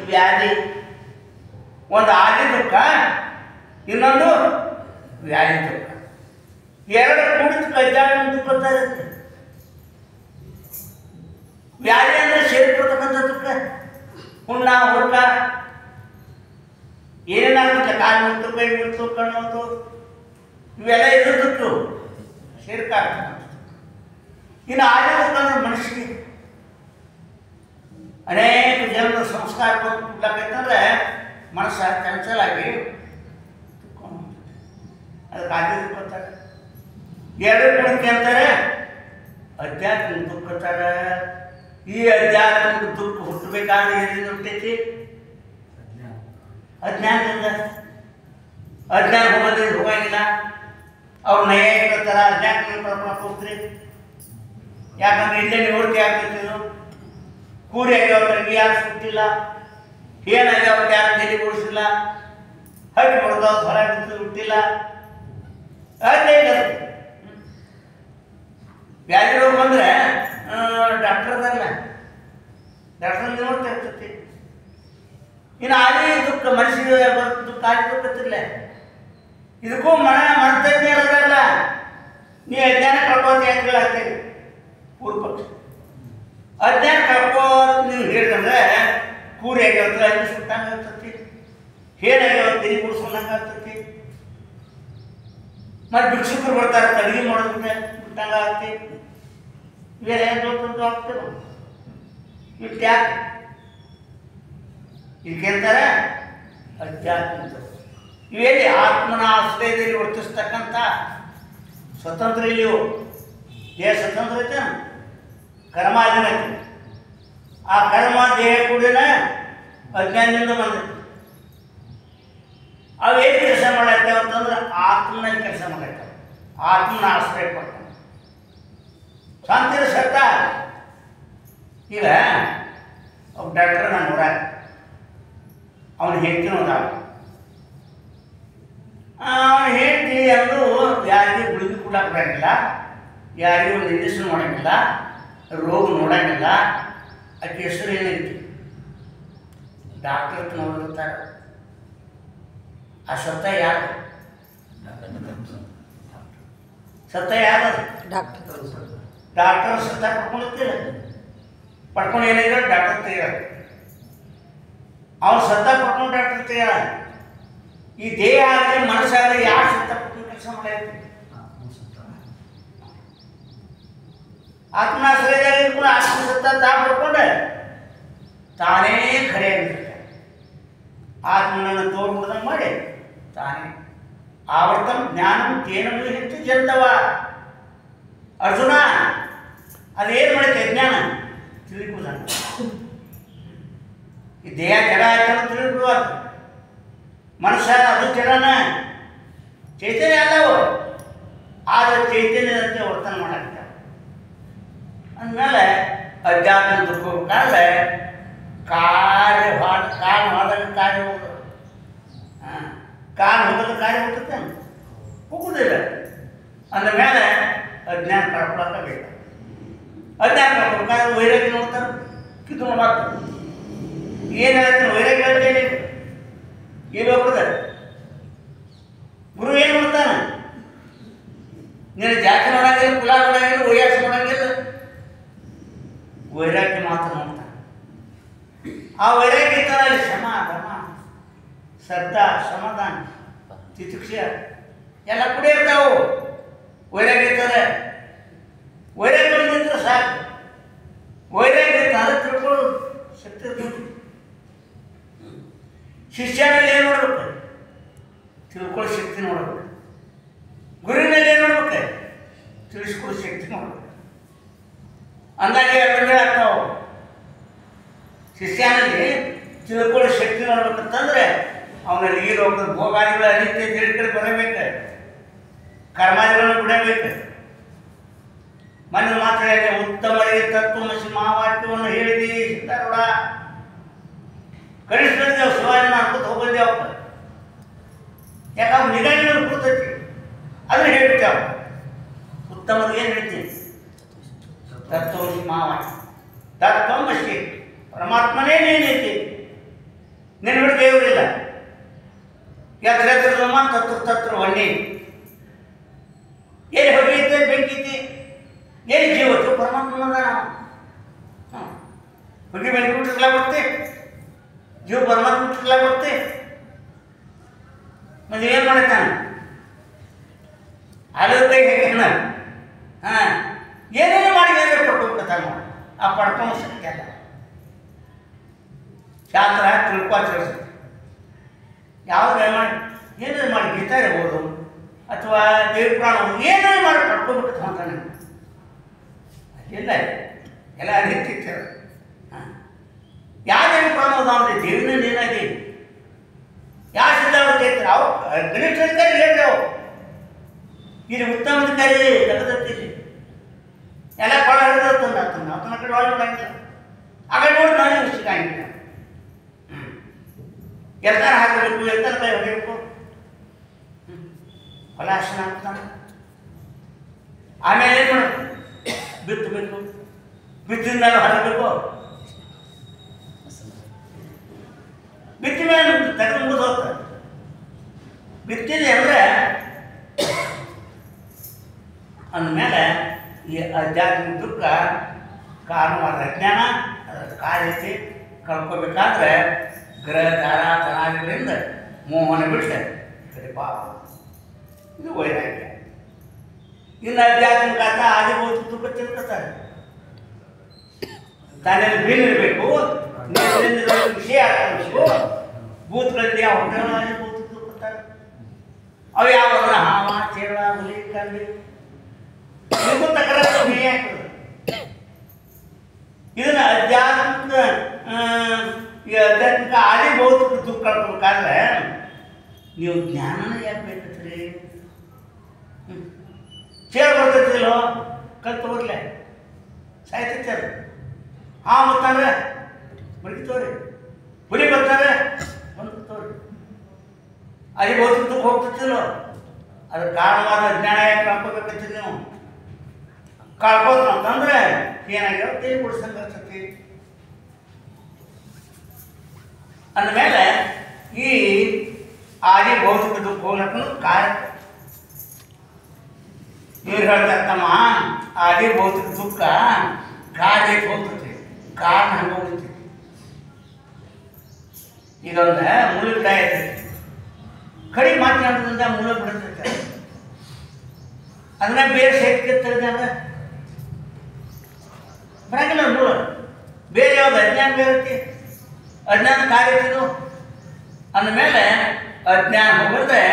ವ್ಯಾಧಿ. ಒಂದು ಆದಿ ದುಃಖ, ಇನ್ನೊಂದು ವ್ಯಾಧಿ ದುಃಖ. ಎರಡು ಕೂಡಿದ ಅಜ್ಞಾನ ದುಃಖ ಇರುತ್ತೆ. ವ್ಯಾಧಿ ಅಂದರೆ ಸೇರಿಕೊಡ್ತಕ್ಕಂಥ ದುಃಖ, ಹುಣ್ಣ ಹುರ್ಕ ಏನೇನಾಗುತ್ತೆ, ಕಾಲು ಮುತ್ತು, ಕೈ ಮುತ್ತು, ಕಣ್ಣು ಮುತ್ತು, ಇವೆಲ್ಲ ಇದ್ರ ದುಃಖ ಸೇರ್ಕಾಗ್ತದೆ. ಇನ್ನು ಆದಿ ದುಃಖ ಅಂದ್ರೆ ಮನುಷ್ಯನಿಗೆ ಅನೇಕ ಜನರ ಸಂಸ್ಕಾರ ಕೊಡ್ಲಾಕೈತಂದ್ರೆ ಮನಸ್ಸ ಚಂಚಲಾಗಿ ಅದಕ್ಕೆ ಆದಿ ದುಃಖ ಅಂತಾರೆ. ಎರಡು ಕುಡಿಕೆ ಅಂತಾರೆ ಅಧ್ಯಾತ್ಮಿಕ ದುಃಖ ಅಂತಾರೆ. ಈ ಅಧ್ಯಾತ್ಮಿಕ ದುಃಖ ಹುಟ್ಟಬೇಕಾದ್ರೆ ಏನೇನು ಹುಟ್ಟೈತಿ? ಅಜ್ಞಾನದಿಂದ. ಅಜ್ಞಾನ ಹೋಗೋದ್ರಿಂದ ಹೋಗಂಗಿಲ್ಲ. ಅವ್ರು ನೈಯಾಯಿಕ ಥರ ಅಜ್ಞಾನ ಕಳ್ಕೊಳಕ್ಕೆ ಹೋಗ್ತೀರಿ. ಯಾಕಂದ್ರೆ ಇಲ್ಲೇ ನಿವೃತ್ತಿ ಆಗ್ತಿತ್ತು. ಕೂರಿ ಆಗ್ಯಾವ ತಂಗಿ ಯಾರು ಸುಟ್ಟಿಲ್ಲ, ಏನಾಗ್ಯಾವ ಯಾರು ತಲೆ ಕೊಡಿಸಿಲ್ಲ, ಹಕ್ಕಿ ಹೊಡೆದವ್ ಹೊರ ಬಿದ್ದು ಹುಟ್ಟಿಲ್ಲ. ಅದೇ ಇಲ್ಲ. ವ್ಯಾಧಿ ರೋಗ ಬಂದರೆ ಡಾಕ್ಟರ್ ಅದಲ್ಲ, ಡಾಕ್ಟರ್ ನೋಡ್ತಾ ಇರ್ತೈತಿ. ಇನ್ನು ಆದಿ ದುಃಖ ಮನುಷ್ಯನಿಗೆ ದುಃಖ ಆದಿ ದುಃಖ ಗೊತ್ತಿಲ್ಲ. ಇದಕ್ಕೂ ಮನತಜ್ಞ ಇರೋದಲ್ಲ. ನೀ ಅಜ್ಞಾನ ಕಳ್ಕೋತ ಯಾಕೆ ಹೇಳಾಗ್ತೇವೆ ಪೂರ್ವ ಪಕ್ಷ. ಅಜ್ಞಾನ ಕಳ್ಕೋತ ನೀವು ಹೇಳಿದ್ರೆ ಕೂರಿ ಆಗ್ಯಾವತ್ತ ಅಲ್ಲಿ ಸುಟ್ಟಂಗೆ ಆಗ್ತತಿ, ಏನಾಗ್ಯಾವ ತೆರಿ ಗುಡಿಸ್ಕೊಂಡಂಗೆ ಆಗ್ತತಿ. ಮತ್ತು ಭಿಕ್ಷುಕರು ಬರ್ತಾರೆ ಅಡುಗೆ ಮಾಡೋದಕ್ಕೆ ಬಿಟ್ಟಂಗೆ ಆಗ್ತಿ. ಇವೆಲ್ಲ ಏನು ಆಗ್ತೇವೆ ಇಟ್ಟು ಯಾಕೆ ಇದಕ್ಕೇಂತಾರೆ ಅಧ್ಯಾತ್ಮ. ಇವೆಲ್ಲಿ ಆತ್ಮನ ಆಶ್ರಯದಲ್ಲಿ ವರ್ತಿಸ್ತಕ್ಕಂಥ ಸ್ವತಂತ್ರ ಇಲ್ಲಿಯೂ ದೇಹ ಸ್ವತಂತ್ರ ಐತೆ, ಕರ್ಮಾಧೀನ ಐತೆ. ಆ ಕರ್ಮ ದೇಹ ಕೂಡ ಅಜ್ಞಾನದಿಂದ ಬಂದೈತೆ. ಅವೇನು ಕೆಲಸ ಮಾಡತ್ತೇವೆ ಅಂತಂದ್ರೆ ಆತ್ಮನ ಕೆಲಸ ಮಾಡತ್ತೇವೆ, ಆತ್ಮನ ಆಶ್ರಯ ಪಡ್ತಾನೆ. ಶಾಂತಿರ ಸತ್ತ ಈಗ ಒಬ್ಬ ಡಾಕ್ಟರ್ ನಾನು ನೋಡ, ಅವನು ಹೇಳ್ತೀನಿ ಹೋದ. ಅವನು ಹೇಳ್ತಿ ಅಂದು ಯಾರಿಗೂ ಗುಳಿಗೆ ಕೊಡಕ್ಕೆ ಬರೋಂಗಿಲ್ಲ, ಯಾರಿಗೂ ಒಂದು ಇಂಜೆಕ್ಷನ್ ಮಾಡೋಂಗಿಲ್ಲ, ರೋಗ ನೋಡೋಂಗಿಲ್ಲ. ಅದಕ್ಕೆ ಹೆಸರು ಏನೈತಿ? ಡಾಕ್ಟರ್ ನೋಡಿರ್ತಾರೆ. ಆ ಸತ್ತ ಯಾರು? ಸತ್ತ ಯಾರು? ಡಾಕ್ಟರ್ ಸತ್ತ ಪಡ್ಕೊಂಡಿರ್ತಿಲ್ಲ, ಪಡ್ಕೊಂಡು ಏನಿಲ್ಲ ಡಾಕ್ಟರ್ ತೆಗಿಯ. ಅವ್ನು ಸತ್ತ ಪಡ್ಕೊಂಡು ಡಾಕ್ಟರ್ ತೆಗಿಯ. ಈ ದೇಹ ಆಗಲಿ ಮನಸ್ಸಾಗಲಿ ಯಾರು ಸತ್ತ ಪಡ್ಕೊಂಡು ಕೆಲಸ ಮಾಡೈತಿ? ಆತ್ಮಾಶ್ರಯದಾಗ ಆತ್ಮ ಸತ್ತ ತಾ ಪಡ್ಕೊಂಡೆ ತಾನೇ ಖರೆ ಆಗಿರ್ತಾರೆ. ಆತ್ಮನನ್ನು ತೋರ್ಬಿಡ್ದಂಗೆ ಮಾಡಿ ತಾನೇ ಆವರ್ತಂ ಜ್ಞಾನಂ ತೇನೂ ಹೆಚ್ಚು ಜಂತವ. ಅರ್ಜುನ ಅದೇನು ಮಾಡೈತೆ ಜ್ಞಾನ? ತಿಳಿದುಬಿಡ. ಈ ದೇಹ ಜಡ ಆಯ್ತು ತಿಳಿದುಬಿಡುವಾಗ ಮನುಷ್ಯ ಅದು ಜಡನ ಚೈತನ್ಯ ಅಲ್ಲವು, ಆದರೆ ಚೈತನ್ಯದಂತೆ ವರ್ತನೆ ಮಾಡಾಕ್ತಾರೆ. ಅಂದಮೇಲೆ ಅಧ್ಯಾತ್ಮ ದುಃಖಬೇಕಾದ್ರೆ ಕಾಲು ಹೋದಾಗ ಕಾರ್ಯ ಹೋಗೋದು, ಕಾಲು ಹೋಗೋದು ಕಾರ್ಯ ಹೋಗ್ತದೆ ಹೋಗುವುದಿಲ್ಲ. ಅಂದಮೇಲೆ ಅಜ್ಞಾನ ಕಳ್ಕೊಳಕ್ಕೆ ಅಜ್ಞಾನ ಕಳ್ಕೊಬೇಕಾದ್ರೆ ವೈರಾಗ್ಯ ನೋಡ್ತಾರೆ, ಕಿತ್ತು ಮಾಡ್ತಾರೆ. ಏನು ಹೇಳ್ತೀನಿ ವೈರಾಗ್ಯ ಹೇಳ್ತೇನೆ ಏನು ಹೋಗ್ತದೆ. ಗುರು ಏನು ನೋಡ್ತಾನೆ? ನೀನು ಜಾತಿ ನೋಡಂಗಿಲ್ಲ, ಕುಲ ನೋಡಂಗಿಲ್ಲ, ವಯಸ್ಸು ನೋಡಂಗಿಲ್ಲ, ವೈರಾಗ್ಯ ಮಾತ್ರ ನೋಡ್ತಾನೆ. ಆ ವೈರಾಗ್ಯ ಇರ್ತಾರಲ್ಲಿ ಶ್ರಮ, ಧರ್ಮ, ಶ್ರದ್ಧಾ, ಸಮಾಧಾನ, ತಿತಿಕ್ಷೆ ಎಲ್ಲ ಕೂಡ ಇರ್ತಾವು. ವೈರಾಗ್ಯ ಇರ್ತಾರೆ. ವೈರಾಗ್ಯ ನಿಂತರೆ ಸಾಕು. ವೈರಾಗ್ಯ ಇರ್ತಾರೆ ತಿಳ್ಕೊಳ್ಳೋದು ಶಕ್ತಿ ಇರ್ತದೆ. ಶಿಷ್ಯನಲ್ಲಿ ಏನು ನೋಡ್ಬೇಕು? ತಿಳ್ಕೊಳ್ಳೋ ಶಕ್ತಿ ನೋಡ್ಬೇಕು. ಗುರುವಿನಲ್ಲಿ ಏನು ನೋಡ್ಬೇಕು? ತಿಳಿಸ್ಕೊಳ್ಳೋ ಶಕ್ತಿ ನೋಡ್ಬೇಕು. ಅಂದಾಗೆ ಅಡುಗೆ ಆಗ್ತಾವೆ. ಶಿಷ್ಯನಲ್ಲಿ ತಿಳ್ಕೊಳ್ಳೋ ಶಕ್ತಿ ನೋಡ್ಬೇಕಂತಂದ್ರೆ ಅವನಲ್ಲಿ ಈ ರೋಗದ ಭೋಗಾದಿಗಳ ಅನಿತ್ಯ ತಿಳ್ಕಡೆ ಬರಬೇಕು, ಕರ್ಮಾದಿಗಳನ್ನು ಬಿಡಬೇಕು. ಮನೆ ಮಾತ್ರ ಉತ್ತಮರಿಗೆ ತತ್ವಮಸಿ ಮಹಾವಾಕ್ಯವನ್ನು ಹೇಳಿದಿ ಸಿದ್ಧಾರೂಢ. ಕನಿಷ್ಠ ಶಿವಾಜಿ ಮಾಡ್ಕೊತ ಹೋಗಿದ್ದೇವ. ಯಾಕಂದ್ರೆ ನಿಗದಿಗಳು ಕೂತೈತಿ ಅದನ್ನು ಹೇಳ್ಬಿಟ್ಟೇವ. ಉತ್ತಮರಿಗೆ ಏನು ಹೇಳ್ತೀವಿ? ತತ್ವಮಸಿ ಮಹಾವಾಕ್ಯ. ತತ್ವಮಸಿ ಪರಮಾತ್ಮನೇ ಏನೈತಿ ಎತ್ತರ ಎತ್ತರದಮ್ಮ ತತ್ರ ಹೊಣ್ಣೆ ಎಲ್ಲಿ ಹೊಗೆಯುತ್ತೆ ಬೆಂಕಿ ಐತಿ ಎಲ್ಲಿ ಜೀವತ್ತು ಪರಮಾತ್ಮದ ಹೊಗೆ ಬೆಂಕಿ ಬಿಟ್ಟಿರ್ಲ ಬರುತ್ತೆ ಜೀವ ಪರಮಾತ್ಮ ಬಿಟ್ಟಿರ್ಲ ಬರುತ್ತೆ ಮತ್ತೆ ಏನು ಮಾಡುತ್ತಾನೆ ಅಲ್ಲದ ಕೈ ಹೇಗೆ ಹಾಂ ಏನೇನು ಮಾಡಿ ಏನಾರು ಪಡ್ಕೊಂಡ್ಬಿಡ್ತಾನೆ ಆ ಪಡ್ಕೊಂಡು ಶಕ್ತಿ ಅಲ್ಲ ಶಾಸ್ತ್ರ ತಿಳ್ಕೊಳ್ತಿರ್ತಾರೆ ಯಾವುದೇ ಮಾಡಿ ಏನಾರು ಮಾಡಿ ಗೀತಾ ಇರ್ಬೋದು ಅಥವಾ ದೇವ್ರ ಪ್ರಾಣ ಏನಾರು ಮಾಡಿ ಪಡ್ಕೊಬಿಟ್ಟು ಅಂತಾನೆ ಇಲ್ಲ ಎಲ್ಲ ಅದಿರ್ತಿರ್ತಾರೆ ಹಾಂ ಯಾವ ದೇವ್ರ ಪ್ರಾಣ ಹೋದ ಅಂದರೆ ದೇವಿನ ನೀನಾಗಿ ಯಾವ ಸಿದ್ಧಾವತಿ ಐತಾರೆ ಅವು ಗಣೇಶ ಅಧಿಕಾರಿ ಹೇಳಿದೆ ಅವು ಇಲ್ಲಿ ಉತ್ತಮ ಅಧಿಕಾರಿ ತೆಗೆದಿರ್ತೀರಿ ಎಲ್ಲ ಕೊಳ ಹಿಡಿದತ್ತಂದ ಆತನ ಕಡೆ ಒಳಗೆ ಬಿಡಂಗಿಲ್ಲ ಆಗ ನೋಡಿ ನಾನು ಸಿಗಂಗಿಲ್ಲ ಎತ್ತಾರ ಹಾಕಬೇಕು ಎತ್ತಾರ ಕೈ ಹೊಡೆಯಬೇಕು ಹೊಲ ಹಸನ ಹಾಕ್ತಾನೆ ಆಮೇಲೆ ಏನು ಮಾಡಬೇಕು ಬಿತ್ತಬೇಕು ಬಿತ್ತಿದ ಮೇಲೆ ಹರಬೇಕು ಬಿತ್ತಿದ ಮೇಲೆ ತೆಗೆದು ಮುಗಿದು ಹೋಗ್ತಾರೆ ಬಿತ್ತಿದೆ ಅಂದರೆ ಅಂದಮೇಲೆ ಈ ಆಧ್ಯಾತ್ಮಿಕ ದುಃಖ ಕಾರಣವಾದ ಅಜ್ಞಾನ ಅದರ ಕಾರ್ಯತೆ ಕಳ್ಕೋಬೇಕಾದ್ರೆ ಗ್ರಹ ದಾರ ತನಾದಿಗಳಿಂದ ಮೋಹನ ಬಿಟ್ಟರೆ ಕಡೆ ಪಾಪ ಇದು ವೈರಾಗ್ಯ ಇನ್ನು ಆಧ್ಯಾತ್ಮಿಕ ಅರ್ಥ ಆದಿಭೌತಿಕ ದುಃಖ ತಿಳ್ಕೊತಾರೆ ತಾನೇನು ಬೀನಿರಬೇಕು ನೀರಿನಿಂದ ವಿಷಯ ಆಗಬೇಕು ಭೂತಗಳಲ್ಲಿ ಯಾವ ಆದಿಭೌತಿಕ ದುಃಖತಾರೆ ಅವು ಯಾವಾಗ ಹಾವ ಚೇಳ ಹುಲಿ ಕಂಡಿ ಇದಕ್ಕೂ ತಕರಾರು ಮೇಯ ಆಗ್ತದೆ ಇದನ್ನ ಆಧ್ಯಾತ್ಮಿಕ ಆದಿಭೌತಿಕ ದುಃಖ ಕಳ್ಕೊಬೇಕಾದ್ರೆ ನೀವು ಜ್ಞಾನನ ಯಾಕೆ ಬೇಕತ್ರಿ ಚೇಳ ಬರ್ತೈತಿಲ್ಲೋ ಕಲ್ತು ಬರ್ಲೆ ಸಾಯ್ತೈತಿ ಅದು ಹಾಂ ಬರ್ತಾನೆ ಬಡಿತವ್ರಿ ಹುಲಿ ಬರ್ತಾರೆ ಬಂದ್ಬಿಡ್ತವ್ರಿ ಆದಿಭೌತಿಕ ದುಃಖ ಹೋಗ್ತೈತಿಲ್ಲೋ ಅದಕ್ಕೆ ಕಾರಣವಾದ ಜ್ಞಾನ ಯಾಕೆ ಕಳ್ಕೊಬೇಕಂತೀರಿ ನೀವು ಕಳ್ಕೋದು ಅಂತಂದ್ರೆ ಏನಾಗ್ಯಾವ ತೇಲಿ ಬಿಡಿಸಂಗೆ ಅನ್ಸತಿ ಅಂದಮೇಲೆ ಈ ಆದಿಭೌತಿಕ ದುಃಖ ಹೋಗ್ಲಕ್ಕ ಕಾರ್ಯ ಇವ್ರು ಹೇಳ್ತಾರೆ ತಮ್ಮ ಆದಿಭೌತಿಕ ದುಃಖ ಕಾರ್ಯಕ್ಕೆ ಹೋಗ್ತೈತಿ ಕಾರಣ ಹಂಗೆ ಹೋಗ್ತೈತಿ ಇದೊಂದು ಮೂಲ ಗಿಡ ಐತಿ ಕಡಿಮೆ ಮಾತನಾಡೋದ್ರಿಂದ ಮೂಲ ಬಿಡುತ್ತೈತೆ ಅದನ್ನ ಬೇರೆ ಸೈಟ್ಗೆ ತೆಗೆದ ಬರಂಗಿಲ್ಲ ಮೂಲ ಬೇರೆ ಯಾವ್ದು ಅಜ್ಞಾನ ಬೇರೆ ಐತಿ ಅಜ್ಞಾನ ಕಾರ್ಯತಿದು ಅಂದಮೇಲೆ ಅಜ್ಞಾನ ಹೋಗಿದ್ರೆ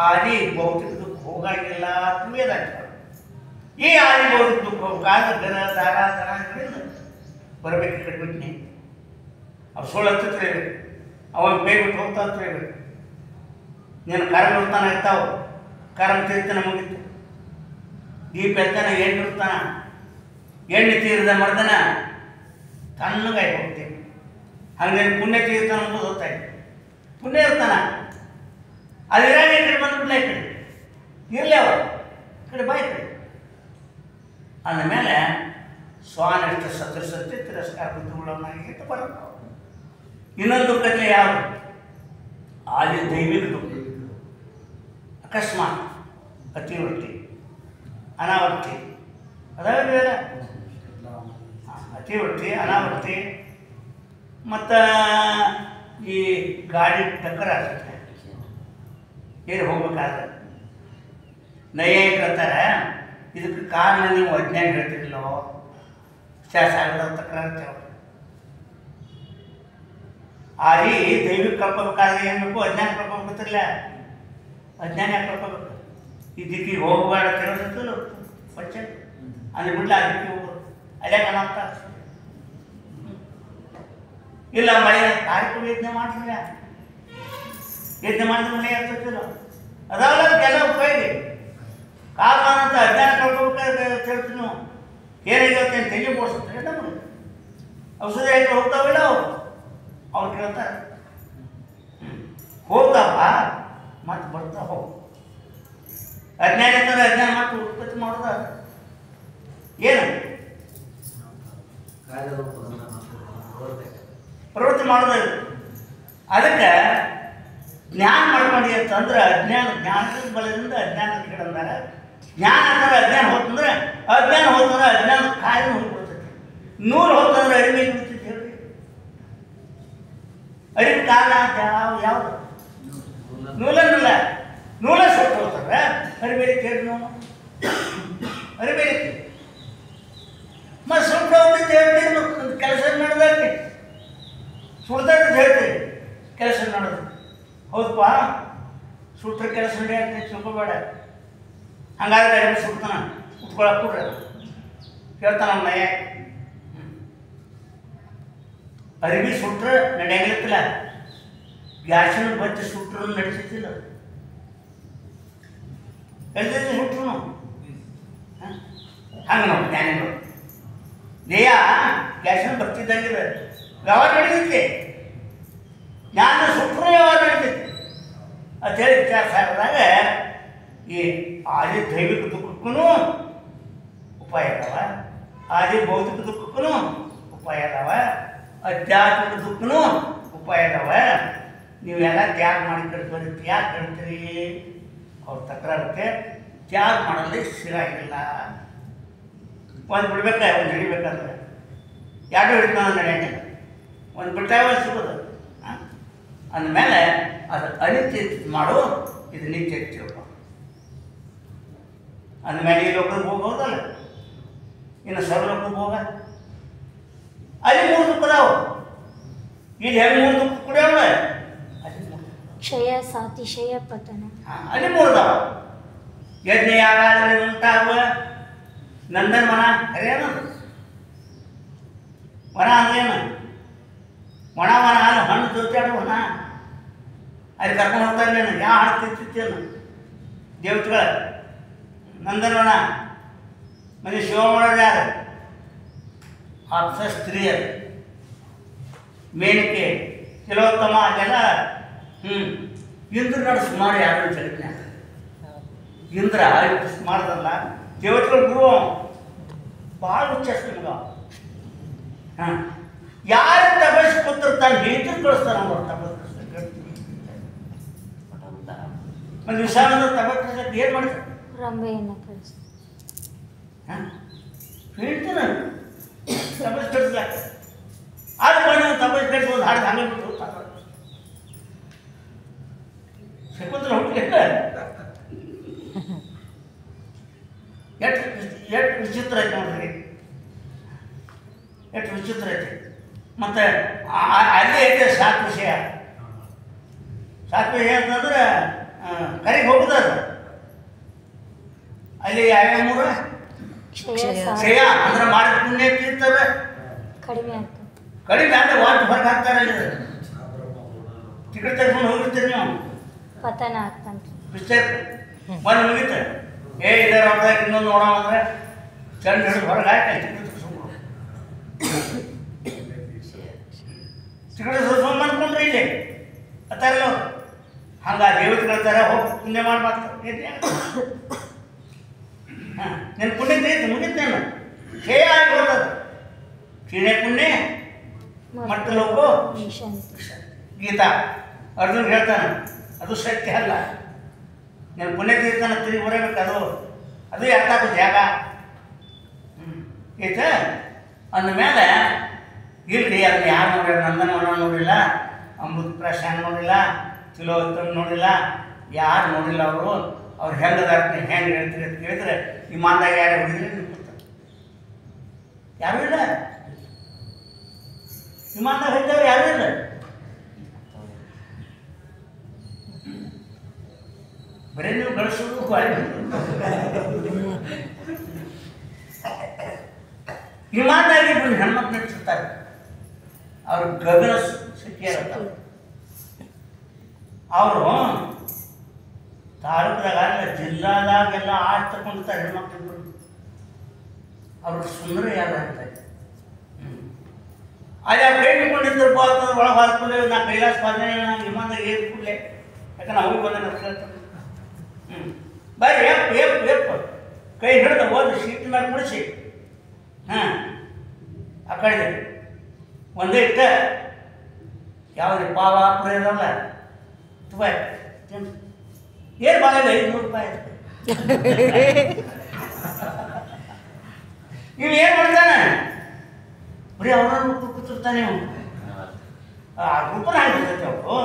ಆದಿಭೌತಿಕ ದುಃಖ ಹೋಗಂಗಿಲ್ಲ ತುಂಬೇದಾಗ್ತದೆ ಈ ಆದಿಭೌತಿಕ ದುಃಖ ಹೋಗಾದ್ರೆ ಗ್ರಹ ದಾರ ತರಾಗಳಿಂದ ಬರಬೇಕು ಕಟ್ಬಿಟ್ನಿ ಅವು ಸುಳ್ಳು ಹತ್ತು ತಿಳಿಬೇಕು ಅವಾಗ ಬೇಯ್ಬಿಟ್ಟು ಹೋಗ್ತಾ ತಿಳಿಬೇಕು ನೀನು ಕರ್ಮ ಇರ್ತಾನೆ ಇರ್ತಾವೆ ಕರ್ಮ ತೀರ್ತಾನೆ ಮುಗಿತು ದೀಪ ಇರ್ತಾನೆ ಎಣ್ಣೆ ಇರ್ತಾನ ಎಣ್ಣೆ ತೀರಿದ ಮರ್ದನ ತಣ್ಣಗಾಗಿ ಹೋಗ್ತೀನಿ ಹಂಗೆ ಪುಣ್ಯ ತೀರ್ತಾನ ಅಂಬೋದು ಹೋಗ್ತಾಯಿತ್ತು ಪುಣ್ಯ ಇರ್ತಾನ ಅದು ಇರಾಗ ಈ ಕಡೆ ಬಂದ್ಬಿಡ್ಲ ಈ ಕಡೆ ಇರಲಿ ಅವ ಈ ಕಡೆ ಬಾ ಈ ಕಡೆ ಅಂದಮೇಲೆ ಸ್ವಾನಿಷ್ಠ ಸದೃಶತೆ ತಿರಸ್ಕಾರ ಬುದ್ಧಿಗಳನ್ನಾಗಿ ಬರುತ್ತೆ ಇನ್ನೊಂದು ಕಥೆ ಯಾವುದು ಆದಿ ದೈವಿಕ ದುಃಖ ಅಕಸ್ಮಾತ್ ಅತಿವೃತ್ತಿ ಅನಾವರ್ತಿ ಅದಾವೆ ಅತಿವೃತ್ತಿ ಅನಾವರ್ತಿ ಮತ್ತು ಈ ಗಾಡಿ ಟಕ್ಕರ್ ಆಗ್ತದೆ ಏನು ಹೋಗ್ಬೇಕಾದ್ರೆ ನೈಯಾಯಿಕರು ಅಂತಾರೆ ಇದಕ್ಕೆ ಕಾರಣ ನೀವು ಅಜ್ಞಾನ ಹೇಳ್ತಿರಲ್ಲೋ ಶಾಸ್ತ್ರ ತಕರಾಗ್ತೇವೆ ಆದಿ ದೈವಿಕ ಕಳ್ಕೊಬೇಕಾದ್ರೆ ಏನು ಬೇಕು ಅಜ್ಞಾನ ಕಳ್ಕೊಬೇಕತ್ತಿರಲ್ಲ ಅಜ್ಞಾನ ಯಾಕೆ ಕಳ್ಕೊಬೇಕು ಈ ದಿಕ್ಕಿಗೆ ಹೋಗಬೇಡ ತಿರೋದಿತ್ತಲ್ಲ ಪಚ್ಚ ಅಲ್ಲಿ ಬಿಡ್ಲ ಆ ದಿಕ್ಕಿಗೆ ಹೋಗೋದು ಅಲ್ಲೇ ಕಾಣಂತ ಇಲ್ಲ ಮಳೆ ಕಾರ್ಯಕ್ರಮ ಯಜ್ಞ ಮಾಡ್ತಿಲ್ಲ ಯಜ್ಞ ಮಾಡಿದ್ರೆ ಮಳೆ ಆಗ್ತಿಲ್ಲ ಅದಾವಲ್ಲ ಅದಕ್ಕೆಲ್ಲ ಉಪಯೋಗ ಕಾರಣ ಅಂತ ಅಜ್ಞಾನ ಕಳ್ಕೊಬೇಕಾದ್ರೆ ಹೇಳ್ತೀವಿ ನಾವು ಏನಾಗುತ್ತೆ ಅಂತ ತೆಗೆ ಬೋಡ್ಸುತ್ತೆ ನಮಗೆ ಔಷಧಿ ಹಾಕಿ ಹೋಗ್ತಾವಿಲ್ಲ ಅವ್ರು ಕೇಳ್ತಾರೆ ಹೋಗಪ್ಪ ಮತ್ತೆ ಬರ್ತಾ ಹೋಗು ಅಜ್ಞಾನ ಇರ್ತಾರೆ ಅಜ್ಞಾನ ಮತ್ತೆ ಉತ್ಪತ್ತಿ ಮಾಡೋದ ಏನು ಪ್ರವೃತ್ತಿ ಮಾಡೋದು ಅದಕ್ಕೆ ಜ್ಞಾನ ಮಾಡ್ಕೊಂಡು ಅಂತಂದ್ರೆ ಜ್ಞಾನದ ಬಲದಿಂದ ಅಜ್ಞಾನ ಕೆಡಂದಾರ. ಜ್ಞಾನ ಅಂತಂದ್ರೆ ಅಜ್ಞಾನ ಹೋತಂದ್ರೆ ಅಜ್ಞಾನ ಕಾರ್ಯ ಹೋಗ್ಬಿಡ್ತೈತಿ. ನೂರು ಹೋತಂದ್ರೆ ಅರಿವಿ ಬಿಡ್ತೈತಿ. ಹೇಳ್ರಿ, ಅರಿವು ಕಾಲ ಅಂತ ಯಾವುದು? ನೂಲ ಸುಟ್ಟು ಹೋಗ್ತಾರೆ. ಅರಿಬೇರಿ ಕೇಳಿ ನಾವು ಅರಿಬೇರಿ ಮತ್ತು ಸುಟ್ಟು ಹೋಗ್ತೈತಿ ಹೇಳ್ತೀವಿ. ಕೆಲಸ ನಡೆದೈತಿ ಸುಡ್ದೈತಿ ಹೇಳ್ತೀವಿ. ಕೆಲಸ ಮಾಡೋದು ಹೌದಪ್ಪ. ಸುಟ್ರೆ ಕೆಲಸ ನಡೆಯತ್ತೆ ತಿಳ್ಕೊಬೇಡ. ಹಂಗಾದ್ರೆ ಅರಿವಿ ಸುಡ್ತಾನ ಉಟ್ಕೊಳಕ್ ಕೊಡ್ರಿ ಕೇಳ್ತಾನ ನಮ್ಮ ನಯ. ಅರಿವಿ ಸುಟ್ರೆ ನಡೆಯಂಗಿಲ್ಲ. ಗ್ಯಾಸಿನ ಬಚ್ಚಿ ಸುಟ್ರು ನಡೆಸಿತ್ತಿಲ್ಲ. ಎಲ್ದೈತಿ ಸುಟ್ರು ಹಂಗೆ ನೋಡಿ ಜ್ಞಾನಿಗಳು ದೇಹ ಗ್ಯಾಸಿನ ಬರ್ತಿದ್ದಂಗಿದೆ. ವ್ಯವಹಾರ ನಡೀತೈತಿ. ಜ್ಞಾನ ಸುಟ್ರು ವ್ಯವಹಾರ ನಡೀತೈತಿ ಅಂತೇಳಿ ವಿಚಾರ ಸಾಗಿದಾಗ ಈ ಆದಿ ದೈವಿಕ ದುಃಖಕ್ಕೂ ಉಪಾಯ ಅದಾವ, ಆದಿ ಭೌತಿಕ ದುಃಖಕ್ಕೂ ಉಪಾಯ ಅದಾವ, ಆಧ್ಯಾತ್ಮಿಕ ದುಃಖನೂ ಉಪಾಯ ಅದಾವ. ನೀವೆಲ್ಲ ತ್ಯಾಗ ಮಾಡಿ ಕಳ್ತೀರಿ. ತ್ಯಾಗ ಕಳ್ತೀರಿ ಅವ್ರ ತಕರಾರಕ್ಕೆ ತ್ಯಾಗ ಮಾಡಲಿ ಸಿರಾಗಿಲ್ಲ. ಒಂದು ಬಿಡ್ಬೇಕಾ ಒಂದು ಹಿಡಿಬೇಕಾದ್ರೆ ಎರಡು ಹಿಡಿತಾನ ನಡೆಯಂಗಿಲ್ಲ. ಒಂದು ಬಿಟ್ಟಾಗ ಸಿಗೋದು. ಅಂದಮೇಲೆ ಅದು ಅನಿತ್ಯ ಮಾಡು, ಇದು ನಿತ್ಯ ತಿಳ್ಕೊ. ಅಂದಮೇಲೆ ಈ ಲೋಕಕ್ಕೆ ಹೋಗೋದಲ್ಲ, ಇನ್ನು ಸರ್ವಲೋಕಕ್ಕೆ ಹೋಗ. ಅಲ್ಲಿ 3 ದುಃಖದಾವು. ಇಲ್ಲಿ ಹೆಂಗೆ 3 ದುಃಖ ಕುಡಿಯೋಣ. ಕ್ಷಯ ಸಾತಿಶಯ ಪತನ. ಅಲ್ಲಿ 3 ಅದಾವ. ಯಜ್ಞ ಯಾಗಾದರೆ ಉಂಟಾಗುವ ನಂದನ ವನ. ಅದೇನು ವನ ಅಂದ್ರೇನು? ವನ ಅಲ್ಲಿ ಹಣ್ಣು ಜೋತಾಡು ವನ. ಅಲ್ಲಿ ಕರ್ಕೊಂಡು ಹೋಗ್ತಾರೆ. ಯಾವ ಹಣ್ಣು ತಿಂತಿತ್ತೇನು ದೇವತೆಗಳ ನಂದನವನ. ಮತ್ತೆ ಶಿವ ಮಾಡೋದು ಯಾರು? ಅಪ್ಸ ಸ್ತ್ರೀಯರು, ಮೇನಿಕೆ, ತಿಲೋತ್ತಮ ಅದೆಲ್ಲ. ಇಂದ್ರ ನೋಡಿ ಸುಮಾರು ಯಾರು ಜಗತ್ತಿನಾಗ. ಇಂದ್ರ ಮಾಡ್ದಲ್ಲ ದೇವತೆಗಳ ಗುರು. ಭಾಳ ಉಚ್ಚಸ್ ನಿಮ್ಗೆ. ಯಾರು ತಪಸ್ ಕೂತಿರ್ತಾನೆ ಹೆಂಡ್ತಿ ಕಳಿಸ್ತಾನೆ. ಅವ್ರು ತಪಸ್ ಒಂದು ವಿಷಾದ ತಪಸ್ ಏನು ಮಾಡ್ತಾರೆ? ರಂಬೆಯನ್ನು ಕಳಿಸ್ತಾರೆ. ಹೇಳ್ತೀನಿ ತಪಸ್ ಕಳಿಸ್ಲಾಕ. ಆದ ಬಣ್ಣ ತಪಸ್ ಕಳಿಸಿ ಒಂದು ಹಾಡು ಹಂಗೆ ಬಿಟ್ಟು ಶಕುಂತಲ ಹುಟ್ಟಲಿಲ್ಲ. ಎಷ್ಟು ವಿಚಿತ್ರ ಐತೆ ನೋಡ್ರಿ, ಎಷ್ಟು ವಿಚಿತ್ರ ಐತಿ. ಮತ್ತು ಅಲ್ಲಿ ಐತೆ ಸಾಕು ವಿಷಯ. ಸಾಕು ವಿಷಯ ಅಂತಂದ್ರೆ ಕರೆಗೆ ಹೋಗುದ. ಅಲ್ಲಿ ಯಾವ್ಯಾವ 3 ಕ್ಷಯ ಅಂದ್ರೆ ಮಾಡಿದ ಪುಣ್ಯ ತೀರ್ತವೆ. ಕಡಿಮೆ ಆಗ್ತದೆ. ಕಡಿಮೆ ಅಂದರೆ ವಾಟ್ ಹೊರಗೆ ಹಾಕ್ತಾರೆ. ಅಲ್ಲಿ ಟಿಕೆಟ್ ತೆಗೆದುಕೊಂಡು ಹೋಗಿರ್ತೀರಿ ನೀವು. ಪತನ ಆಗ್ತಂತ ಪಿಕ್ಚರ್ ಒಂದು ಮುಗಿತ. ಇದರ ಹೊರದಾಗ ಇನ್ನೊಂದು ನೋಡೋ ಅಂದರೆ ಚಂದ ಹಿಡಿದು ಹೊರಗೆ ಹಾಕಿ ಟಿಕೆಟ್ ಸುಮ್ಮನೆ ಅಂದ್ಕೊಂಡ್ರಿ ಇಲ್ಲಿ ಅತ್ತಾರಲ್ಲ. ಹಂಗೆ ದೇವತೆಗಳ ಹೋಗಿ ಪುಣ್ಯ ಮಾಡ್ಬಾರ್ದು. ನಿನ್ನ ಪುಣ್ಯ ಐತಿ ಮುಗಿತೇನು ಕ್ಷಯ ಆಗಿ ಹೋಗ್ತದೆ. ಕ್ಷೀಣೆ ಪುಣ್ಯ ಮತ್ತು ಲೋಕೋ ಗೀತಾ ಅರ್ಜುನ್ ಹೇಳ್ತಾನೆ. ಅದು ಸತ್ಯ ಅಲ್ಲ. ನಿನ್ನ ಪುಣ್ಯ ತೀರ್ಥನ ತಿರುಗಿ ಬರಬೇಕು. ಅದು ಯಾಕಾಗ ಜಾಗ ಈತ ಅಂದಮೇಲೆ ಇಲ್ರಿ ಅದನ್ನ ಯಾರು ನೋಡಿಲ್ಲ. ನಂದನವನ ನೋಡಿಲ್ಲ, ಅಮೃತ ಪ್ರಾಶಾನ ನೋಡಿಲ್ಲ, ತಿಲೋತ್ತಮ ನೋಡಿಲ್ಲ, ಯಾರು ನೋಡಿಲ್ಲ. ಅವ್ರು ಹೆಂಗದಾರ ಹೆಂಗೆ ಹೇಳ್ತೀರಿ ಅಂತ ಕೇಳಿದ್ರೆ ವಿಮಾನದಾಗ ಯಾರು ಹೊಡಿದ್ರೆ ನಿಂತ್ಕೊತಾರೆ. ಯಾರೂ ಇಲ್ಲ. ವಿಮಾನದಾಗ ಹೋಗ್ತವ್ರು ಯಾರೂ ಇಲ್ಲ. ಬರೀ ನೀವು ಗಳಿಸೋದು ವಿಮಾನದಾಗ ಇಬ್ಬರು ಹೆಣ್ಮಕ್ಳು ನಡ್ಸಿರ್ತಾರೆ. ಅವ್ರು ಗಗನ ಸಿಕ್ಕಿರ್ತಾರೆ. ಅವರು ತಾಲೂಕದಾಗ ಜಿಲ್ಲಾದಾಗೆಲ್ಲ ಆಟ ತಗೊಂಡಿರ್ತಾರೆ ಹೆಣ್ಮಕ್ಳು. ಅವ್ರು ಸುಂದರ ಯಾರು ಅಂತ ಅಲ್ಲಿ ಅವ್ರು ಕೈ ಹಿಡ್ಕೊಂಡಿರ್ತಾರೆ. ಒಳಗೆ ಹಾರ್ಕೊಂಡು ನಾ ಕೈಲಾಸ ಬಾಧನೆ ವಿಮಾನದಾಗ ಏರ್ ಕೂಡಲೇ ಯಾಕಂದ್ರೆ ಅವ್ರಿಗೆ ಬಂದ ಕೇಳ್ತಾರೆ. ಬರ್ರಿ ಎಪ್ಪ ಕೈ ಹಿಡ್ದು ಹೋದ್ರೆ ಸೀಟ್ ಮೇಲೆ ಕುಡಿಸಿ ಆ ಕಡೆ ಒಂದೇ ಇಟ್ಟ ಯಾವುದೇ ಪಾವಾಪುರ ಇರಲ್ಲ. ರೂಪಾಯಿ ಏನು ಬಾಳೆ 500 ರೂಪಾಯಿ ನೀವು ಏನು ಮಾಡ್ತಾನೆ ಬರೀ ಅವ್ರನ್ನ ಕೂತಿರ್ತಾನೆ ನೀವು ಆ ಗುಂಪನ ಆಗಿರ್ತೈತೆ ಅವರು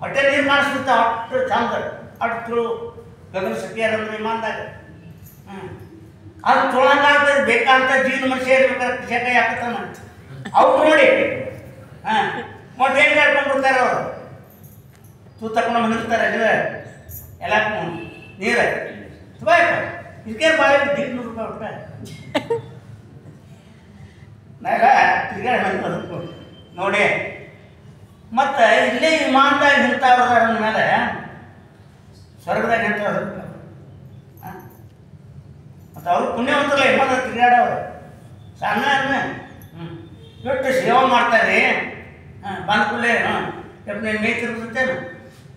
ಹೊಟ್ಟೆ ನೀರು ಕಾಣಿಸ್ಬಿಡ್ತಾವ ಅಷ್ಟು ಚಂದ ಅಷ್ಟು ಗಗನ ಸತ್ಯಾರಂದ್ರೆ ಇಮಾನ್ದಾಗ ಅದು ತೊಳಂಗಾಗ್ತದೆ ಬೇಕಂತ ಜೀವನ ಮನುಷ್ಯ ಇರ್ಬೇಕಾದ್ರೆ ಕಿಶಕಾಯಿ ಹಾಕತ್ತಾನ ಅವ್ರು ನೋಡಿ ಮೊಟ್ಟೆ ಹೆಂಗೆ ಹಾಕೊಂಡ್ಬಿಡ್ತಾರೆ ಅವರು ತೂ ತಕೊಂಡು ನಿಲ್ತಾರೆ ಎಲ್ಲ ನೀರು ಬಾಯಪ್ಪ ಇದಕ್ಕೆ ಬಾಳೆ 100 ರೂಪಾಯಿ ನಾವೆಲ್ಲ ತಿರ್ಗಾಡಿ ಬಂದು ನೋಡಿ ಮತ್ತು ಇಲ್ಲೇ ವಿಮಾನದಾಗ ನಿಂತವ್ರದ ಮೇಲೆ ಸ್ವರ್ಗದಾಗ ನಿಂತವ್ರು ಮತ್ತು ಅವ್ರು ಪುಣ್ಯವಂತರಲ್ಲ ವಿಮಾನ ತಿರ್ಗಾಡವ್ರು ಸಣ್ಣ ಎಷ್ಟು ಸೇವೆ ಮಾಡ್ತಾರೆ ಬಂದ ಕೂಡಲೇ ನೀನು ಮೇಯ್ತಿರ್ತೇನು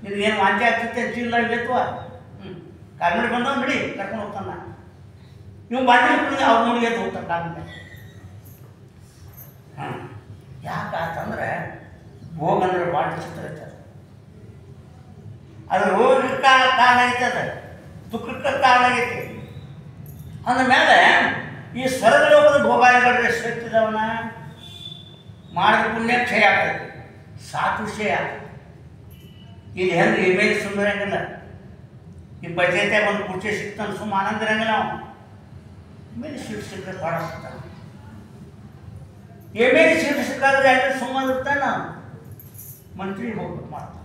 ನಿನಗೇನು ವಾಂತಿ ಆಗ್ತೈತೆ ಚೀಲ ಇಲ್ಲತ್ವ ಕಾಲ್ಮಡಿ ಬಂದವ್ ನಡಿ ಕರ್ಕೊಂಡು ಹೋಗ್ತಾನ ನೀವು ಬಂದಿಲ್ಲ ಅವ್ರ ಮುಡಿಗೆ ಹೋಗ್ತಾರೆ ಕಾಲ್ಮಡಿ ಯಾಕಂತಂದ್ರೆ ಭೋಗ ಅಂದ್ರೆ ಭಾಳ ಚಿತ್ರ ಐತದ ಅದು ರೋಗಕ್ಕೆ ಕಾರಣ ಐತದ ದುಃಖಕ್ಕೆ ಕಾರಣ ಆಗೈತಿ ಅಂದಮೇಲೆ ಈ ಸ್ವರ್ಗ ಲೋಕದ ಭೋಗಾದಿಗಳು ಎಷ್ಟು ಎಷ್ಟಿದವನ ಮಾಡಿದ ಪುಣ್ಯ ಕ್ಷಯ ಆಗ್ತೈತಿ ಸಾಕು ಕ್ಷಯ ಇಲ್ಲಿ ಹೆಂಗೆ ಇಮೇಜ್ ಸುಂದರ ಹಂಗಿಲ್ಲ ಈ ಬಜೆತೆ ಒಂದು ಕುರ್ಚಿ ಸಿಗ್ತಾನೆ ಸುಮ್ಮ ಆನಂದ ಇರಂಗಿಲ್ಲ ನಾವು ಇಮೇಜ್ ಸೀಟ್ ಸಿಕ್ಕರೆ ಭಾಳ ಸಿಗ್ತಾನೆ ಇಮೇಜ್ ಸೀಟ್ ಸಿಕ್ಕಾದ್ರೆ ಅಲ್ಲಿ ಸುಮ್ಮನೆ ಇರ್ತಾನೆ ಮಂತ್ರಿ ಹೋಗ್ಬೇಕು ಮಾಡ್ತಾನೆ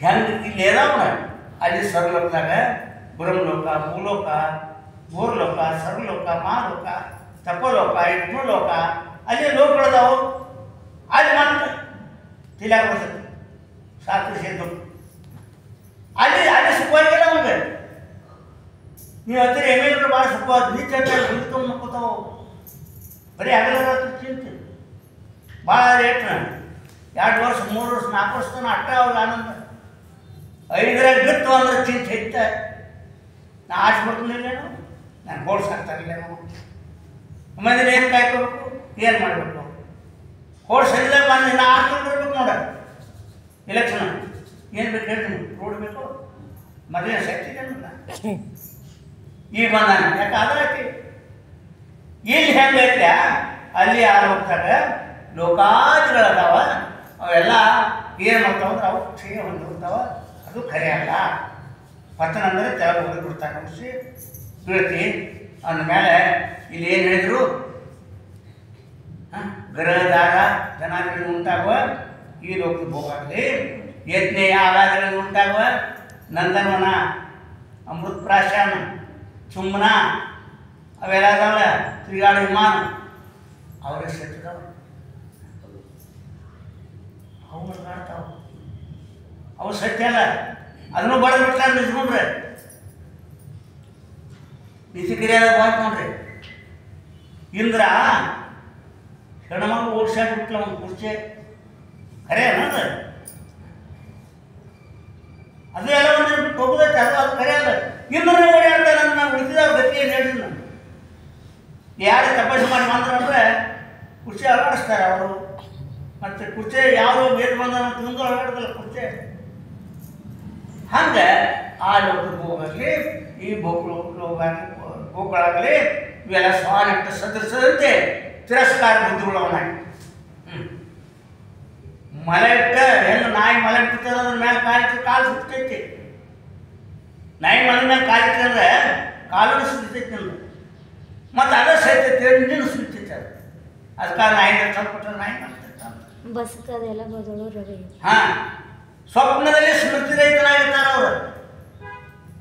ಹೆಂಗೆ ಇಲ್ಲಿ ಏನಾವ ಅಲ್ಲಿ ಸ್ವರ್ಗಲೋಕದಾಗ ಬ್ರಹ್ಮಲೋಕ ಭೂಲೋಕ ಭೂರ್ಲೋಕ ಸರ್ವಲೋಕ ಮಹಾಲೋಕ ತಪಲೋಕ ಲೋಕ ಅಲ್ಲಿ ಲೋಕಗಳದಾವು ಅಲ್ಲಿ ಮತ್ತೆ ತಿಲಾಗ ಬರ್ತದೆ ಸಾಕು ಸೇತು ಅಲ್ಲಿ ಅಲ್ಲಿ ಸುಖವಾಗಿಲ್ಲ ಅವಂಗೆ ನೀವು ಹತ್ತಿರ ಎಮ್ಮೆಗಳು ಭಾಳ ಸುಖವಾದ ನಿತ್ಯ ಹುಡುಕೊಂಡು ಮಕ್ಕೋತಾವ ಬರೀ ಆಗಲ್ಲ ಚಿಂತೆ ಭಾಳ ರೇಟ್ 2 ವರ್ಷ 3 ವರ್ಷ 4 ವರ್ಷ ತನಕ ಅಟ್ಟ ಅವ್ರಿಗೆ ಆನಂದ 5ರಾಗ ಬಿತ್ತು ಅಂದ್ರೆ ಚಿಂತೆ ಹೆಚ್ಚ ನಾ ಆಚೆ ಬರ್ತೀನಿಲ್ಲೇನು ನಾನು ಬೋರ್ಡ್ಸ್ ಆಗ್ತಾರಿಲ್ಲೇನು ಮಂದಿನ ಏನು ಕಾಯ್ಕೋಬೇಕು ಏನು ಮಾಡಬೇಕು ಕೋರ್ಸ್ ಸರಿಲ್ಲ ಬಂದು ನಾ ಆಡ್ಕೊಂಡಿರ್ಬೇಕು ನೋಡ ಎಲೆಕ್ಷನ್ ಏನು ಬೇಕು ಹೇಳಿ ರೋಡ್ ಬೇಕು ಮೊದಲೇ ಶಕ್ತಿ ಈಗ ಬಂದಾನ ಯಾಕೆ ಅದಾಯ್ತಿ ಇಲ್ಲಿ ಹೆಂಗೈತ್ಯ ಅಲ್ಲಿ ಯಾರು ಹೋಗ್ತಾರೆ ಲೋಕಾದಿಗಳದಾವ ಅವೆಲ್ಲ ಏನು ಮಾಡ್ತಾವ ಅಂದ್ರೆ ಅವು ಕ್ಷಯ ಹೊಂದಿರ್ತಾವ ಅದು ಖರೆ ಅಲ್ಲ ಪತನ ಅಂದರೆ ತೆಳಗೆ ಹೋಗಿ ಬಿಡ್ತಾರೆ ಖುಷಿ ಬೀಳ್ತಿ ಅಂದಮೇಲೆ ಇಲ್ಲಿ ಏನು ಹೇಳಿದ್ರು ಗ್ರಹದಾರ ಜನಾದಿಗಳಿಗೆ ಉಂಟಾಗುವ ಈ ಲೋಕದ ಭೋಗಾಗಲಿ ಯಜ್ಞೆಯ ಆಗಾದಿಗಳಿಗೆ ಉಂಟಾಗುವ ನಂದನವನ ಅಮೃತ ಪ್ರಾಶಾನ ಚುಂಬನ ಅವೆಲ್ಲ ಅದಾವಲ್ಲ ತಿರುಗಾಡು ವಿಮಾನ ಅವರೇ ಸತ್ತಿದಾವ ಅವು ಕಾಡ್ತಾವ ಅವು ಸತ್ಯ ಅಲ್ಲ ಅದನ್ನು ಬಳೆದು ಬಿಡ್ತಾರೆ ನಿಂತ್ಕೊಂಡ್ರೆ ನಿತಿಗಿರಿಯಾದ ಬಾಯ್ತು ನೋಡ್ರಿ ಇಂದ್ರ ಹೆಣ್ಮಗಳು ಓಡಿಸಾಡ್ಬಿಟ್ಲ ಒಂದು ಕುರ್ಚಿ ಖರೆ ಅನ್ನೋದು ಅದು ಎಲ್ಲ ಒಂದು ಬಿಟ್ಟು ಹೋಗೋದೈತೆ ಅದು ಖರೆ ಅಲ್ಲ ಇನ್ನೂರು ಓಡಾಡ್ತಾರೆ ಅಂತ ನಾವು ಉಳಿದಿದ್ದಾವ ಗತಿ ಏನು ಹೇಳಿದ್ರು ನಾನು ಯಾರು ತಪಾಸಣೆ ಮಾಡಿ ಅಂದ್ರೆ ಕುರ್ಚಿ ಅಳವಡಿಸ್ತಾರೆ ಅವರು ಮತ್ತು ಕುರ್ಚಿ ಯಾವುದೋ ಬೇರೆ ಬಂದ ತಿಂದು ಅಳವಡಿಸಲ್ಲ ಕುರ್ಚಿ ಹಂಗೆ ಆ ಲೋಕದ ಭೋಗಾಗಲಿ ಈ ಭೋಗಗಳಾಗಲಿ ಇವೆಲ್ಲ ಸ್ವಾನಿಟ್ಟ ಸದೃಶದಂತೆ ತಿರಸ್ಕಾರ ಬುದ್ಧಿಗಳವನಾಗಿ ಮಲೆ ಇಟ್ಟ ಹೆಂಗೆ ನಾಯಿ ಮಲೆ ಇಟ್ಟಿರ್ತದೆ ಅದ್ರ ಮೇಲೆ ಕಾಲು ಸುತ್ತೈತಿ ನಾಯಿ ಮಲೆ ಮೇಲೆ ಕಾಲಿಟ್ಟಂದ್ರೆ ಕಾಲನ್ನು ಸುತ್ತೈತಿ ಅಂದ್ರೆ ಮತ್ತು ಅದ ಸೈತೈತಿ ನಿನ್ನ ಸುತ್ತೈತಿ ಅದು ಅದಕ್ಕೆ ನಾಯಿ ಕೊಟ್ಟರೆ ನಾಯಿ ಮಾಡ್ತೈತೆ ಬಸ್ಕದೆಲ್ಲ ಬದಲು ರವಿ ಹಾಂ ಸ್ವಪ್ನದಲ್ಲಿ ಸ್ಮೃತಿ ರಹಿತನಾಗಿರ್ತಾರೆ ಅವರು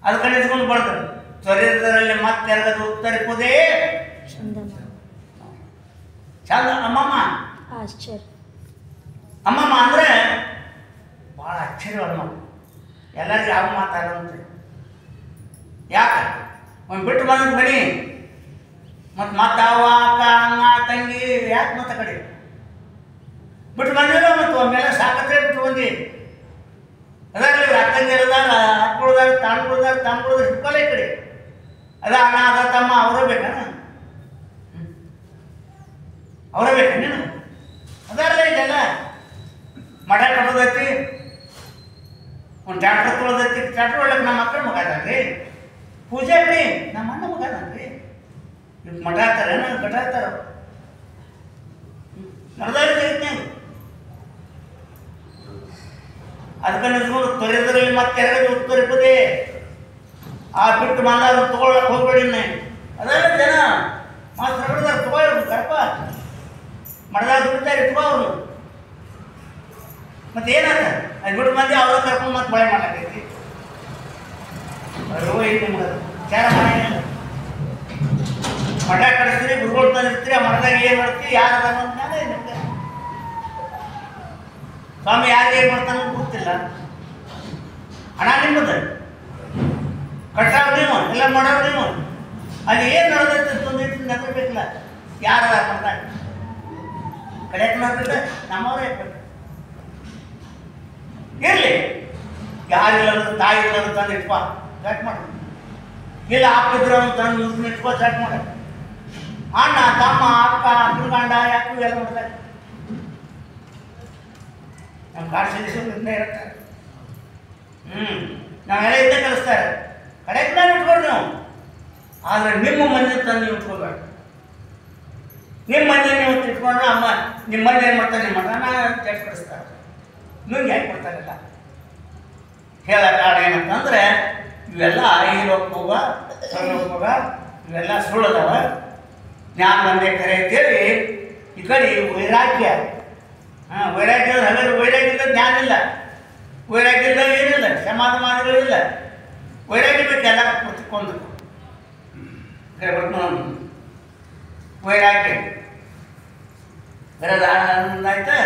ಅದಕ್ಕೆ ನಿಂತ್ಕೊಂಡು ಬರ್ತಾರೆ ತ್ವರಿತರಲ್ಲಿ ಮತ್ತೆ ಎರಗದು ಉತ್ತರಿಪುದೇ ಚಂದ ಅಮ್ಮಮ್ಮ ಆಶ್ಚರ್ಯ ಅಮ್ಮಮ್ಮ ಅಂದರೆ ಭಾಳ ಆಶ್ಚರ್ಯವಾದ ಮಾತು ಎಲ್ಲರಿಗೂ ಯಾವ ಮಾತಾಡೋಂತೆ ಯಾಕೆ ಒಂದು ಬಿಟ್ಟು ಬಂದ ಬನ್ನಿ ಮತ್ತು ಅವ ಅಕ್ಕ ಅಣ್ಣ ತಂಗಿ ಯಾಕೆ ಮತ್ತೆ ಕಡೆ ಬಿಟ್ಟು ಬಂದಿಲ್ಲ ಮತ್ತು ಒಮ್ಮೆಲ್ಲ ಸಾಕತ್ತೆ ಬಿಟ್ಟು ಬಂದು ಅದರಲ್ಲಿ ಇವ್ರು ಅಕ್ಕಂಗಿರದಾರ ಅಕ್ಕಳದಾರ ತಾಣ್ಕೊಳ್ದಾರ ಹಿಡ್ಕೊಲ್ಲ ಈ ಕಡೆ ಅದ ಅಣ್ಣ ಅದ ತಮ್ಮ ಅವರೇ ಬೇಕಾ ಅವರೇ ಬೇಕಾ ನೀನು ಅದಾರಲ್ಲ ಇಲ್ಲೆಲ್ಲ ಮಠ ಕಟ್ಟೋದೈತಿ ಟ್ಯಾಕ್ಟರ್ ತೊಳೆದೈತಿ ಟ್ಯಾಕ್ಟರ್ ಒಳಗೆ ನಮ್ಮ ಮಕ್ಕಳ ಮಗ ಅದಾನ್ರಿ ಪೂಜಾರಿ ನಮ್ಮ ಅಣ್ಣ ಮಗ ಅದಾನ್ರಿ ಇವ್ ಮಠ ಹಾಕ್ತಾರೆ ಗಟ ಹಾಕ್ತಾರ ನಡೆದಾಯ್ತು ಅದಕ್ಕೆ ನಿಂತ್ಕೊಂಡು ತೊರೆದ್ರಲ್ಲಿ ಮತ್ತೆ ಎರಡು ತೊರಿಪದೆ ಆ ಬಿಟ್ಟು ಬಂದಾಗ ತಗೊಳ್ಳಕ್ಕೆ ಹೋಗ್ಬೇಡಿ ಅದೆಲ್ಲ ಜನ ಮಾತ್ರ ಹೊಡೆದಾರ ತಗೊಳ್ಬೇಕು ಕರಪ ಮಡದಾಗ ದುಡಿತಾರೆ ತಗೋ ಅವರು ಮತ್ತೆ ಏನಾಗ ಅದು ಬಿಟ್ಟು ಮಂದಿ ಅವ್ರ ಕರ್ಕೊಂಡು ಮತ್ತೆ ಬಳೆ ಮಾಡಾಕೈತಿ ರೋ ಐತಿ ನಿಮ್ಗೆ ವಿಚಾರ ಮಾಡಿಲ್ಲ ಮಠ ಕಳಿಸ್ತೀರಿ ಗುರುಗಳು ತಂದಿರ್ತೀರಿ ಆ ಮಠದಾಗ ಏನು ಮಾಡ್ತೀವಿ ಯಾರು ಅದಾನ ಅಂತಾನೆ ನಿಮ್ಗೆ ಸ್ವಾಮಿ ಯಾರು ಏನು ಮಾಡ್ತಾನೋ ಗೊತ್ತಿಲ್ಲ ಹಣ ನಿಮ್ಮದು ಕಟ್ಟಾವ್ ನೀವು ಎಲ್ಲ ಮಾಡೋರು ನೀವು ಅಲ್ಲಿ ಏನು ನಡೆದೈತೆ ತೊಂದಿಟ್ಟು ನೆನಪಿಲ್ಲ ಯಾರು ಅದ ಮಾಡ್ತಾರೆ ಕಡೆಯಕ್ಕೆ ನೋಡ್ಬಿಟ್ರೆ ನಮ್ಮವರೇ ಇರಲಿ ಯಾರಿಲ್ಲ ತಾಯಿ ಇಲ್ಲ ತಂದು ಇಟ್ಕೋ ಚಾಟ್ ಮಾಡು ಇಲ್ಲ ಹಾಕಿದ್ರು ತಂದು ಇಟ್ಕೋ ಚಾಟ್ ಮಾಡ ಅಣ್ಣ ತಮ್ಮ ಅಕ್ಕ ಅಕ್ಕನ ಗಂಡ ಯಾಕೆ ಎಲ್ಲ ಮಾಡ್ತಾರೆ ನಮ್ಮ ಕಾಡ್ಸಿಂದ ಇರ್ತಾರೆ ನಾವೆಲ್ಲ ಇದ್ದೇ ಕಲಿಸ್ತಾರೆ ಕಡೆಗೆ ನಾನು ಇಟ್ಕೊಳ್ರಿ ನೀವು ಆದರೆ ನಿಮ್ಮ ಮನೆ ತಂದು ನೀವು ಇಟ್ಕೋಬೇಡ ನಿಮ್ಮ ಮನೆ ನೀವು ಇಟ್ಕೊಂಡ್ರೆ ಅಮ್ಮ ನಿಮ್ಮ ಮನೆ ಏನು ಮಾಡ್ತಾರೆ ನಿಮ್ಮ ಮಠನ ಚೆಕ್ ಕಳಿಸ್ತಾರೆ ನಿಮ್ಗೆ ಯಾಕೆ ಕೊಡ್ತಾರಿಲ್ಲ ಹೇಳೋ ಕಾರಣ ಏನಂತಂದರೆ ಇವೆಲ್ಲ ಹೋಗ ಹೋಗ ಇವೆಲ್ಲ ಸುಳ್ಳದವ ಜ್ಞಾನ ಒಂದೇ ಕರೆ ಅಂತೇಳಿ ಈ ಕಡೆ ವೈರಾಗ್ಯ ವೈರಾಗ್ಯ ಹಾಗಾದ್ರೆ ವೈರಾಗ್ಯದ ಜ್ಞಾನ ಇಲ್ಲ ವೈರಾಗ್ಯದ ಏನಿಲ್ಲ ಸಮಾಧಾನಗಳಿಲ್ಲ ವೈರಾಗ್ಯ ಬೇಕು ಎಲ್ಲ ಕುತ್ಕೊಂಡು ವೈರಾಗ್ಯ ಬರೋದು ಆಯ್ತಾ